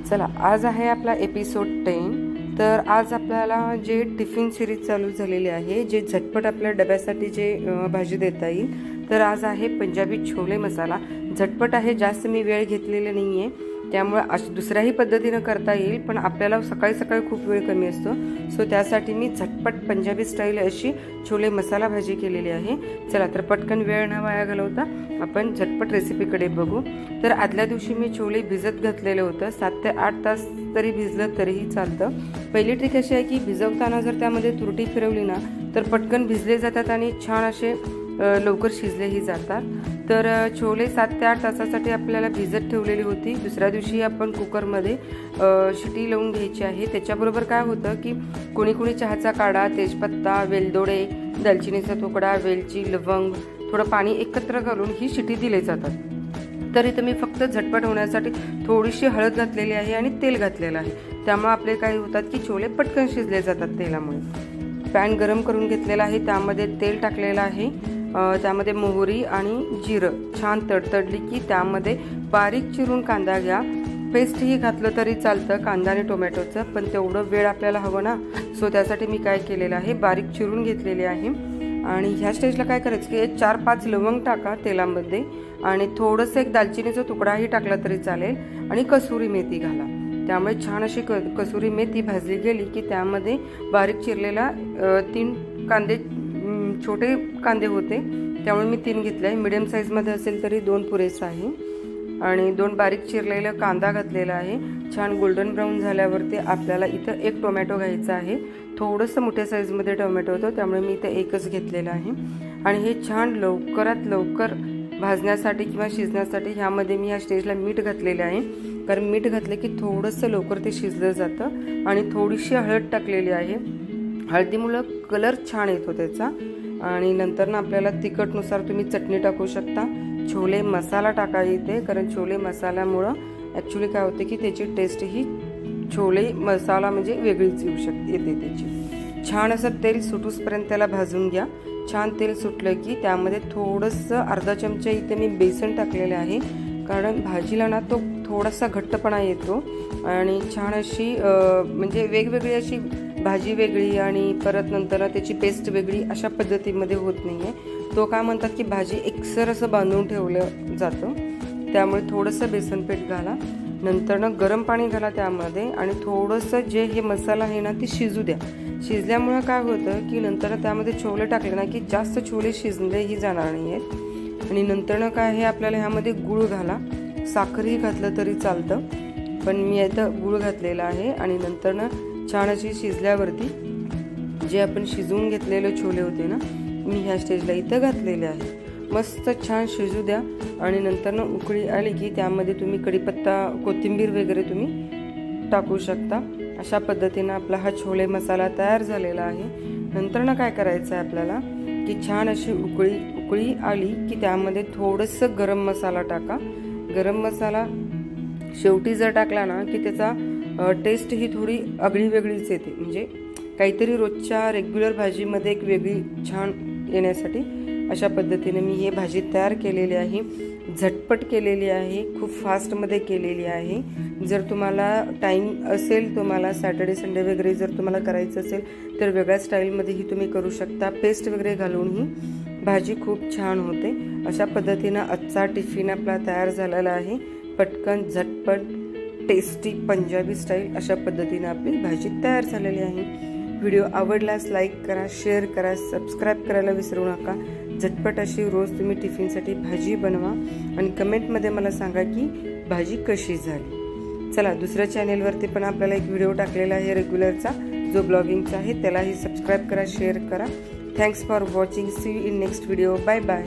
चला, आज आहे आपला एपिसोड 10। तर आज आपल्याला जे टिफिन सिरीज चालू झालेली आहे, जे झटपट आपल्या डब्यासाठी जे भाजी देता येईल, तर आज आहे पंजाबी छोले मसाला। झटपट आहे, जास्त मी वेळ घेतलेला नाही आहे, त्यामुळे दुसऱ्याही पद्धतीने करता येईल, पण आपल्याला सकाळी सकाळी खूप वेळ कमी असतो, सो त्यासाठी मी झटपट पंजाबी स्टाईल अशी छोले मसाला भाजी केलेली आहे। चला तर पटकन वेळ न वाया घालवता आपण झटपट रेसिपीकडे बघू। तर आदल्या दिवशी मी छोले भिजत घातलेले होतं, 7 ते 8 तास तरी भिजलं तरीही चालतं। पहिली ट्रिक अशी आहे की भिजवताना जर त्यामध्ये तुरटी फिरवली ना तर पटकन भिजले जातात आणि छान असे लवकर शिजलेही जातात। तर छोले 7 ते 8 तासासाठी आपल्याला भिजत ठेवलेली होती। दुसऱ्या दिवशी आपण कुकरमध्ये शिटी लावून घ्यायची आहे। त्याच्याबरोबर काय होतं की कोणी कोणी चहाचा काढा, तेजपत्ता, वेलदोडे, दालचिनीचा तुकडा, वेलची, लवंग, थोडं पाणी एकत्र घालून ही शिटी दिले जातात। तर इथं मी फक्त झटपट होण्यासाठी थोडीशी हळद घातलेली आहे आणि तेल घातलेलं आहे, त्यामुळे आपले काय होतात की छोले पटकन शिजले जातात तेलामुळे। पॅन गरम करून घेतलेला आहे, त्यामध्ये तेल टाकलेलं आहे, त्यामध्ये मोहरी आणि जिरं छान तडतडली की त्यामध्ये बारीक चिरून कांदा घ्या। पेस्टही घातलं तरी चालतं कांदा आणि टोमॅटोचं, पण तेवढं वेळ आपल्याला हवं ना, सो त्यासाठी मी काय केलेलं आहे, बारीक चिरून घेतलेले आहे। आणि ह्या स्टेजला काय करायचं की 4-5 लवंग टाका तेलामध्ये आणि थोडंसं एक दालचिनीचा तुकडाही टाकला तरी चालेल आणि कसुरी मेथी घाला। त्यामुळे छान अशी कसुरी मेथी भाजली गेली की त्यामध्ये बारीक चिरलेला 3 कांदे, छोटे कांदे होते त्यामुळे मी 3 घेतले आहे। मीडियम साईजमध्ये असेल तरी 2 पुरेसा आहे। आणि 2 बारीक चिरलेला कांदा घातलेला आहे। छान गोल्डन ब्राऊन झाल्यावरती आपल्याला इथं 1 टोमॅटो घ्यायचा आहे। थोडंसं मोठ्या साईजमध्ये टोमॅटो होतं त्यामुळे मी इथं 1च घेतलेला आहे। आणि हे छान लवकरात लवकर भाजण्यासाठी किंवा शिजण्यासाठी ह्यामध्ये मी ह्या स्टेजला मीठ घातलेलं आहे, कारण मीठ घातलं की थोडंसं लवकर ते शिजलं जातं। आणि थोडीशी हळद टाकलेली आहे, हळदीमुळं कलर छान येतो त्याचा। आणि नंतर ना आपल्याला तिखटनुसार तुम्ही चटणी टाकू शकता। छोले मसाला टाका येते, कारण छोले मसाल्यामुळं ॲक्च्युली काय होते की त्याची टेस्ट ही छोले मसाला म्हणजे वेगळीच येते त्याची। छान असं तेल सुटूसपर्यंत त्याला भाजून घ्या। छान तेल सुटलं की त्यामध्ये थोडंसं अर्धा चमचा इथे मी बेसन टाकलेले आहे, कारण भाजीला ना तो थोडासा घट्टपणा येतो आणि छान अशी म्हणजे वेगवेगळी अशी भाजी वेगळी आणि परत नंतर त्याची पेस्ट वेगळी अशा पद्धतीमध्ये होत नाही आहे। तो काय म्हणतात की भाजी एकसर असं बांधून ठेवलं जातं, त्यामुळे थोडंसं बेसन पीठ घाला। नंतर ना गरम पाणी घाला त्यामध्ये आणि थोडंसं जे हे मसाला आहे ना ते शिजू द्या। शिजल्यामुळं काय होतं की नंतर त्यामध्ये छोले टाकले ना की जास्त छोले शिजलेही जाणार नाही आहेत। आणि नंतर ना काय आहे, आपल्याला ह्यामध्ये गूळ घाला, साखरही घातलं तरी चालतं, पण मी इथं गूळ घातलेला आहे। आणि नंतर ना छान अशी शिजल्यावरती जे आपण शिजवून घेतलेले छोले होते ना, मी ह्या स्टेजला इथं घातलेले आहे। मस्त छान शिजू द्या आणि नंतर ना उकळी आली की त्यामध्ये तुम्ही कढीपत्ता, कोथिंबीर वगैरे तुम्ही टाकू शकता। अशा पद्धतीनं आपला हा छोले मसाला तयार झालेला आहे। नंतर ना काय करायचं आहे आपल्याला की छान अशी उकळी आली की त्यामध्ये थोडंसं गरम मसाला टाका। गरम मसाला शेवटी जर टाकला ना की त्याचा टेस्ट ही थोडी आगळी वेगळीच येते, म्हणजे काहीतरी रोजच्या रेग्युलर भाजीमध्ये एक वेगळी छान येण्यासाठी अशा पद्धतीने मी ही भाजी तयार केलेली आहे। झटपट केलेली आहे, खूप फास्टमध्ये केलेली आहे। जर तुम्हाला टाईम असेल, तुम्हाला सॅटर्डे संडे वगैरे जर तुम्हाला करायचं असेल तर वेगळ्या स्टाईलमध्येही तुम्ही करू शकता। पेस्ट वगैरे घालूनही भाजी खूप छान होते। अशा पद्धतीनं आजचा टिफिन आपला तयार झालेला आहे। पटकन झटपट टेस्टी पंजाबी स्टाईल अशा पद्धतीनं आपली भाजी तयार झालेली आहे। व्हिडिओ आवडल्यास लाईक करा, शेअर करा, सबस्क्राईब करायला विसरू नका। झटपट अशी रोज तुम्ही टिफिनसाठी भाजी बनवा आणि कमेंटमध्ये मला सांगा की भाजी कशी झाली। चला, दुसऱ्या चॅनेलवरती पण आपल्याला एक व्हिडिओ टाकलेला आहे रेग्युलरचा, जो ब्लॉगिंगचा आहे, त्यालाही सबस्क्राईब करा, शेअर करा। Thanks for watching, see you in next video, bye bye.